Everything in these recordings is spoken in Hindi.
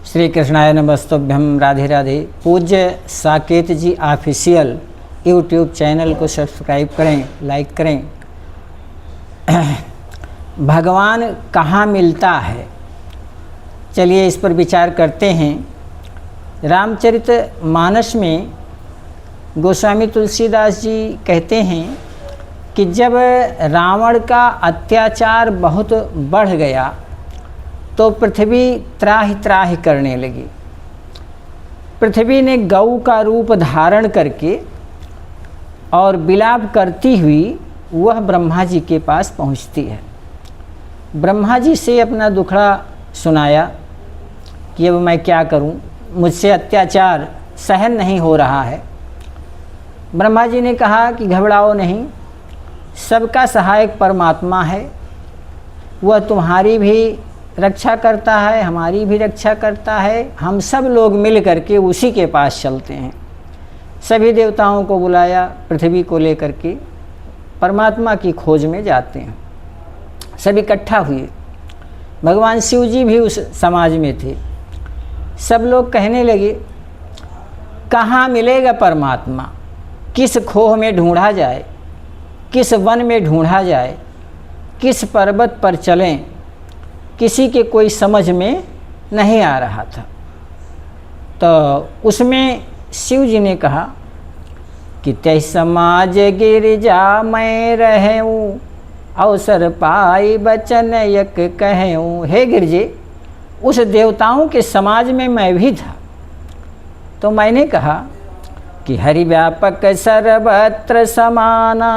श्री कृष्णाय नमस्तुभ्यम। राधे राधे। पूज्य साकेत जी ऑफिशियल यूट्यूब चैनल को सब्सक्राइब करें, लाइक करें। भगवान कहाँ मिलता है, चलिए इस पर विचार करते हैं। रामचरितमानस में गोस्वामी तुलसीदास जी कहते हैं कि जब रावण का अत्याचार बहुत बढ़ गया तो पृथ्वी त्राहि त्राहि करने लगी। पृथ्वी ने गौ का रूप धारण करके और विलाप करती हुई वह ब्रह्मा जी के पास पहुंचती है। ब्रह्मा जी से अपना दुखड़ा सुनाया कि अब मैं क्या करूं, मुझसे अत्याचार सहन नहीं हो रहा है। ब्रह्मा जी ने कहा कि घबराओ नहीं, सबका सहायक परमात्मा है, वह तुम्हारी भी रक्षा करता है, हमारी भी रक्षा करता है। हम सब लोग मिल करके उसी के पास चलते हैं। सभी देवताओं को बुलाया, पृथ्वी को लेकर के परमात्मा की खोज में जाते हैं। सब इकट्ठा हुए। भगवान शिव जी भी उस समाज में थे। सब लोग कहने लगे, कहाँ मिलेगा परमात्मा, किस खोह में ढूंढा जाए, किस वन में ढूंढा जाए, किस पर्वत पर चलें। किसी के कोई समझ में नहीं आ रहा था। तो उसमें शिव जी ने कहा कि तै समाज गिरजा मैं रहूं, अवसर पाई बचन यक कहूं। हे गिरजे, उस देवताओं के समाज में मैं भी था। तो मैंने कहा कि हरि व्यापक सर्वत्र समाना,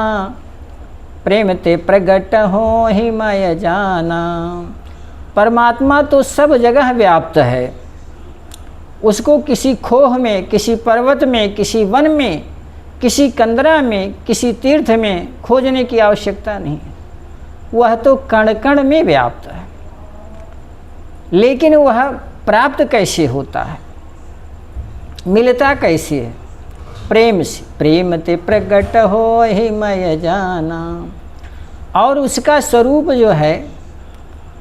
प्रेम ते प्रगट हो ही मैं जाना। परमात्मा तो सब जगह व्याप्त है, उसको किसी खोह में, किसी पर्वत में, किसी वन में, किसी कंदरा में, किसी तीर्थ में खोजने की आवश्यकता नहीं है। वह तो कण कण में व्याप्त है। लेकिन वह प्राप्त कैसे होता है, मिलता कैसे है? प्रेम से। प्रेम ते प्रगट हो ही मैं जाना। और उसका स्वरूप जो है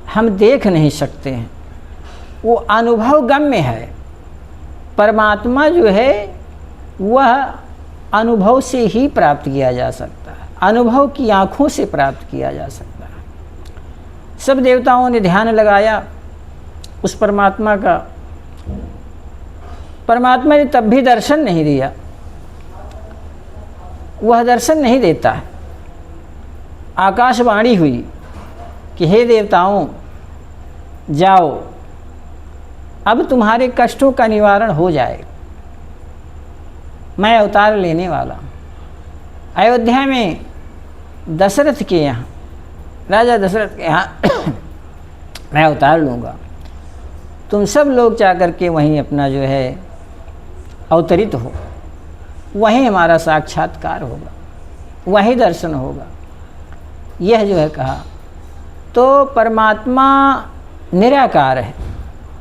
हम देख नहीं सकते हैं, वो अनुभव गम्य है। परमात्मा जो है वह अनुभव से ही प्राप्त किया जा सकता है, अनुभव की आँखों से प्राप्त किया जा सकता है। सब देवताओं ने ध्यान लगाया उस परमात्मा का। परमात्मा ने तब भी दर्शन नहीं दिया, वह दर्शन नहीं देता है। आकाशवाणी हुई कि हे देवताओं, जाओ, अब तुम्हारे कष्टों का निवारण हो जाए, मैं अवतार लेने वाला हूँ। अयोध्या में दशरथ के यहाँ, राजा दशरथ के यहाँ मैं अवतार लूँगा। तुम सब लोग जा कर के वहीं अपना जो है अवतरित हो, वहीं हमारा साक्षात्कार होगा, वहीं दर्शन होगा। यह जो है कहा। तो परमात्मा निराकार है,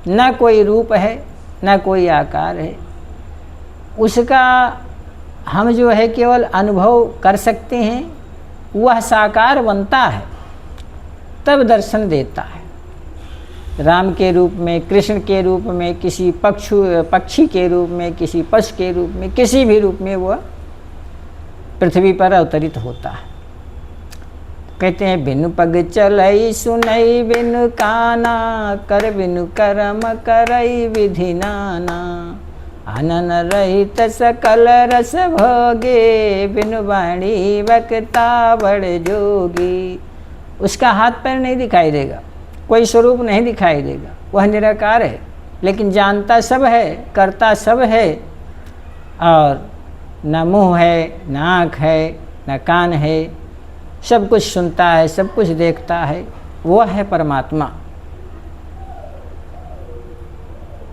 न कोई रूप है, न कोई आकार है। उसका हम जो है केवल अनुभव कर सकते हैं। वह साकार बनता है तब दर्शन देता है। राम के रूप में, कृष्ण के रूप में, किसी पक्षी के रूप में, किसी पशु के रूप में, किसी भी रूप में वह पृथ्वी पर अवतरित होता है। कहते हैं, बिनु पग चलई सुनई बिनु काना, कर बिनु करम करई विधि नाना। आनन रहित सकल रस भोगे, बिनु वाणी वक्ता बड़ जोगी। उसका हाथ पैर नहीं दिखाई देगा, कोई स्वरूप नहीं दिखाई देगा, वह निराकार है, लेकिन जानता सब है, करता सब है। और न मुँह है, न आँख है, न कान है, सब कुछ सुनता है, सब कुछ देखता है। वह है परमात्मा।